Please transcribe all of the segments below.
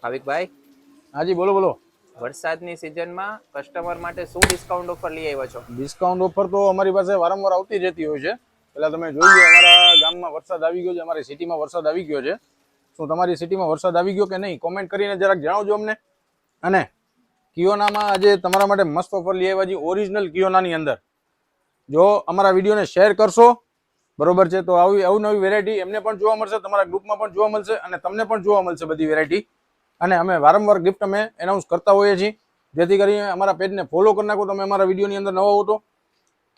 ભાવિકભાઈ, હાજી બોલો બોલો. વરસાદની સિઝનમાં કસ્ટમર માટે શું ડિસ્કાઉન્ટ ઓફર લઈ આવ્યો છો? ડિસ્કાઉન્ટ ઓફર તો અમારી પાસે વારંવાર આવતી રહેતી હોય છે. પેલા તમે જોઈ લો, અમારા ગામમાં વરસાદ આવી ગયો છે, અમારી સિટીમાં વરસાદ આવી ગયો છે. શું તમારી સિટીમાં વરસાદ આવી ગયો કે નહીં, કોમેન્ટ કરીને જરાક જણાવજો અમને. અને કિયોનામાં આજે તમારા માટે મસ્ત ઓફર લઈ આવ્યા છે, ઓરિજિનલ કિયોનાની અંદર. જો અમારા વિડીયોને શેર કરશો, બરોબર છે, તો આવી અવનવી વેરાયટી એમને પણ જોવા મળશે, તમારા ગ્રુપમાં પણ જોવા મળશે અને તમને પણ જોવા મળશે બધી વેરાયટી. અને અમે વારંવાર ગિફ્ટ અમે એનાઉન્સ કરતા હોઈએ છીએ, જેથી કરીને અમારા પેજને ફોલો કરી નાખો તમે અમારા વિડીયોની અંદર નવા હો તો.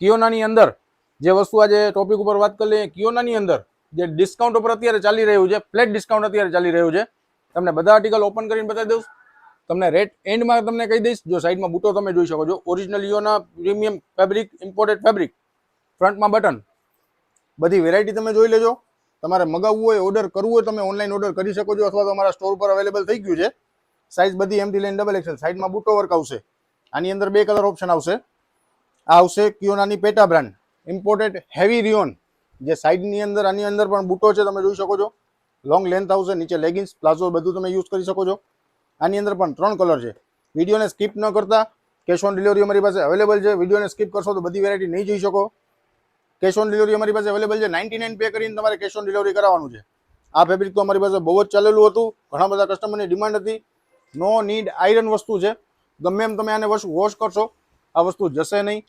કિયોનાની અંદર જે વસ્તુ આજે ટોપિક ઉપર વાત કરી લઈએ, કિયોનાની અંદર જે ડિસ્કાઉન્ટ ઉપર અત્યારે ચાલી રહ્યું છે, ફ્લેટ ડિસ્કાઉન્ટ અત્યારે ચાલી રહ્યું છે. તમને બધા આર્ટિકલ ઓપન કરીને બતાવી દઉં, તમને રેટ એન્ડમાં તમને કહી દઈશ. જો સાઈડમાં બૂટો તમે જોઈ શકો છો, ઓરિજિનલ કિયોના પ્રીમિયમ ફેબ્રિક, ઇમ્પોર્ટેડ ફેબ્રિક, ફ્રન્ટમાં બટન, બધી વેરાયટી તમે જોઈ લેજો. તમારે મગાવવું હોય, ઓર્ડર કરવું હોય, તમે ઓનલાઈન ઓર્ડર કરી શકો છો, અથવા તો અમારા સ્ટોર પર અવેલેબલ થઈ ગયું છે. સાઇઝ બધી એમથી લઈને ડબલ એક્સેલ. સાઈડમાં બૂટો વર્ક આવશે. આની અંદર 2 કલર ઓપ્શન આવશે. આ આવશે કિયોનાની પેટા બ્રાન્ડ, ઇમ્પોર્ટેડ હેવી રિયોન, જે સાઈડની અંદર આની અંદર પણ બૂટો છે, તમે જોઈ શકો છો. લોંગ લેન્થ આવશે, નીચે લેગિન્સ, પ્લાઝો બધું તમે યુઝ કરી શકો છો. આની અંદર પણ 3 કલર છે. વિડીયોને સ્કીપ ન કરતા, કેશ ઓન ડિલિવરી અમારી પાસે અવેલેબલ છે. વિડીયોને સ્કીપ કરશો તો બધી વેરાયટી નહીં જોઈ શકો. કેશ ઓન ડિલિવરી અમારી પાસે અવેલેબલ છે. 99 પે કરીને તમારે કેશ ઓન ડિલિવરી કરાવવાનું છે. આ ફેબ્રિક તો અમારી પાસે બહુ જ ચાલેલું હતું, ઘણા બધા કસ્ટમરની ડિમાન્ડ હતી. નો નીડ આયરન વસ્તુ છે. ગમે એમ તમે આને વોશ કરશો, આ વસ્તુ જશે નહીં,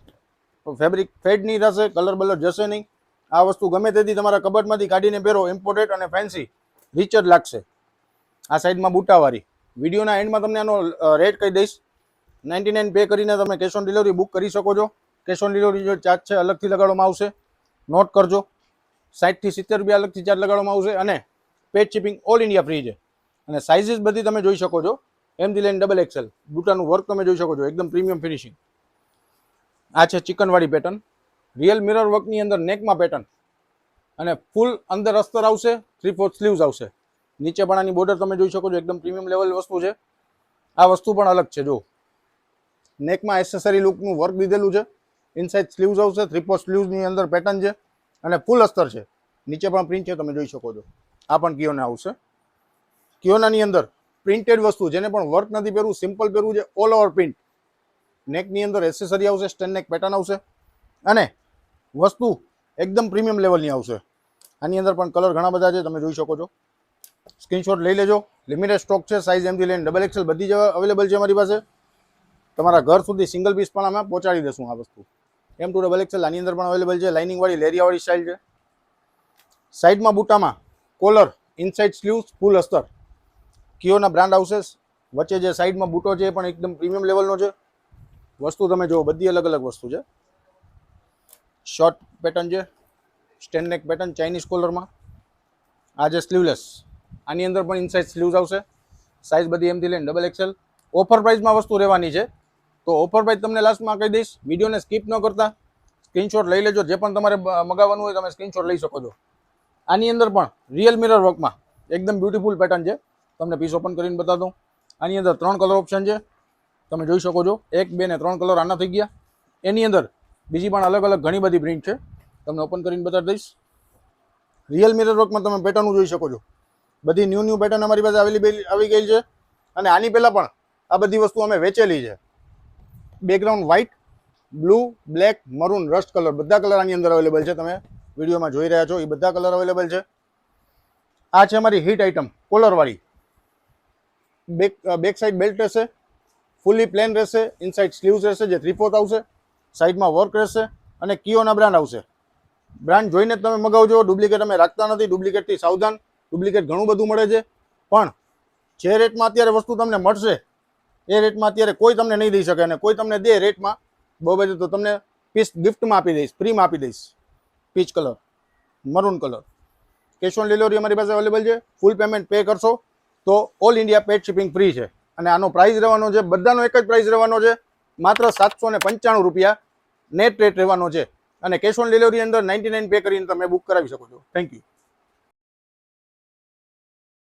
ફેબ્રિક ફેડ નહીં થશે, કલર બલર જશે નહીં. આ વસ્તુ ગમે તેથી તમારા કબટમાંથી કાઢીને પહેરો, ઇમ્પોર્ટેડ અને ફેન્સી રીચ જ લાગશે. આ સાઈડમાં બૂટાવાળી. વિડીયોના એન્ડમાં તમને આનો રેટ કહી દઈશ. 99 પે કરીને તમે કેશ ઓન ડિલિવરી બુક કરી શકો છો. કેશ ઓન ડિલિવરી જો ચાર્જ છે અલગથી લગાડવામાં આવશે, નોટ કરજો. 60 થી 70 રૂપિયા અલગથી ચાર્જ લગાડવામાં આવશે. અને paid shipping all India free છે. અને સાઇઝીસ બધી તમે જોઈ શકો છો, એમથી લઈને ડબલ એક્સેલ. બૂટાનું વર્ક તમે જોઈ શકો છો, એકદમ પ્રીમિયમ ફિનિશિંગ. આ છે ચિકનવાળી પેટર્ન, રિયલ મિરર વર્કની અંદર નેકમાં પેટર્ન, અને ફૂલ અંદર અસ્તર આવશે, 3/4 સ્લીવ્સ આવશે. નીચે પણ આની બોર્ડર તમે જોઈ શકો છો, એકદમ પ્રીમિયમ લેવલ વસ્તુ છે. આ વસ્તુ પણ અલગ છે. જો નેકમાં એસેસરી લુકનું વર્ક દીધેલું છે. ઇનસાઇડ સ્લીવ્સ આવશે, 3/4 સ્લીવ્સની અંદર પેટર્ન છે અને ફૂલ અસ્તર છે. નીચે પણ પ્રિન્ટ છે, તમે જોઈ શકો છો. આ પણ કિયોના આવશે. કિયોનાની અંદર પ્રિન્ટેડ વસ્તુ, જેને પણ વર્ક નથી પહેરવું, સિમ્પલ પહેરવું છે, ઓલ ઓવર પ્રિન્ટ. નેકની અંદર એસેસરી આવશે, સ્ટેન નેક પેટર્ન આવશે અને વસ્તુ એકદમ પ્રીમિયમ લેવલની આવશે. આની અંદર પણ કલર ઘણા બધા છે, તમે જોઈ શકો છો. સ્ક્રીનશોટ લઈ લેજો. લિમિટેડ સ્ટોક છે. સાઇઝ એમથી લઈને ડબલ એક્સેલ બધી જ અવેલેબલ છે અમારી પાસે. તમારા ઘર સુધી સિંગલ પીસ પણ અમે પહોંચાડી દઈશું. આ વસ્તુ M2 ડબલ એક્સેલ આની અંદર પણ અવેલેબલ છે. લાઇનિંગવાળી લેરિયાવાળી સ્ટાઇલ છે. સાઈડમાં બૂટામાં કોલર, ઇનસાઇડ સ્લીવ્સ, ફૂલ અસ્તર, કિયોના બ્રાન્ડ આવશે. વચ્ચે જે સાઈડમાં બૂટો છે એ પણ એકદમ પ્રીમિયમ લેવલનો છે. વસ્તુ તમે જુઓ, બધી અલગ અલગ વસ્તુ છે. શોર્ટ પેટર્ન છે, સ્ટેન નેક પેટર્ન ચાઇનીઝ કોલરમાં. આ જે સ્લીવલેસ, આની અંદર પણ ઇનસાઇડ સ્લીવ્સ આવશે. સાઇઝ બધી એમથી લઈને ડબલ એક્સેલ. ઓફર પ્રાઇસમાં વસ્તુ રહેવાની છે, તો ઓફર પ્રાઇસ તમને લાસ્ટમાં કહી દઈશ. વિડીયોને સ્કીપ ન કરતા સ્ક્રીનશોટ લઈ લેજો. જે પણ તમારે મગાવવાનું હોય તમે સ્ક્રીનશોટ લઈ શકો છો. આની અંદર પણ રિયલ મિરર વર્કમાં એકદમ બ્યુટીફુલ પેટર્ન છે. તમને પીસ ઓપન કરીને બતા દઉં. આની અંદર 3 કલર ઓપ્શન છે, તમે જોઈ શકો છો. 1, 2 ને 3 કલર આના થઈ ગયા. એની અંદર બીજી પણ અલગ અલગ ઘણી બધી પ્રિન્ટ છે, તમને ઓપન કરીને બતાવી દઈશ. રિયલ મિરર વર્કમાં તમે પેટર્ન જોઈ શકો છો. બધી ન્યૂ પેટર્ન અમારી પાસે અવેલેબલ આવી ગઈ છે. અને આની પહેલાં પણ આ બધી વસ્તુ અમે વેચેલી છે. Background white, blue, black, maroon, rust colour, બધા કલર આની અંદર અવેલેબલ છે. તમે વિડીયોમાં જોઈ રહ્યા છો એ બધા કલર અવેલેબલ છે. આ છે અમારી હિટ આઇટમ, કોલરવાળી. બેક સાઈડ બેલ્ટ રહેશે, ફૂલી પ્લેન રહેશે, ઇનસાઇડ સ્લીવ્સ રહેશે, જે 3/4 આવશે. સાઈડમાં વર્ક રહેશે અને કિયોના બ્રાન્ડ આવશે. બ્રાન્ડ જોઈને જ તમે મગાવજો. ડુપ્લિકેટ અમે રાખતા નથી. ડુપ્લિકેટથી સાવધાન. ડુપ્લિકેટ ઘણું બધું મળે છે, પણ જે રેટમાં અત્યારે વસ્તુ તમને મળશે એ રેટમાં અત્યારે કોઈ તમને નહીં દઈ શકે. અને કોઈ તમને દે રેટમાં બહુ બધું તો તમને પીસ ગિફ્ટમાં આપી દઈશ, ફ્રીમાં આપી દઈશ. Peach colour, maroon colour. Cash on delivery અમારી પાસે અવેલેબલ છે. ફૂલ પેમેન્ટ પે કરશો તો all India paid shipping free છે. અને આનો પ્રાઇસ રહેવાનો છે, બધાનો એક જ પ્રાઇસ રહેવાનો છે, માત્ર 795 રૂપિયા નેટ રેટ રહેવાનો છે. અને કેશ ઓન ડિલિવરી અંદર 99 પે કરીને તમે બુક કરાવી શકો છો. Thank you.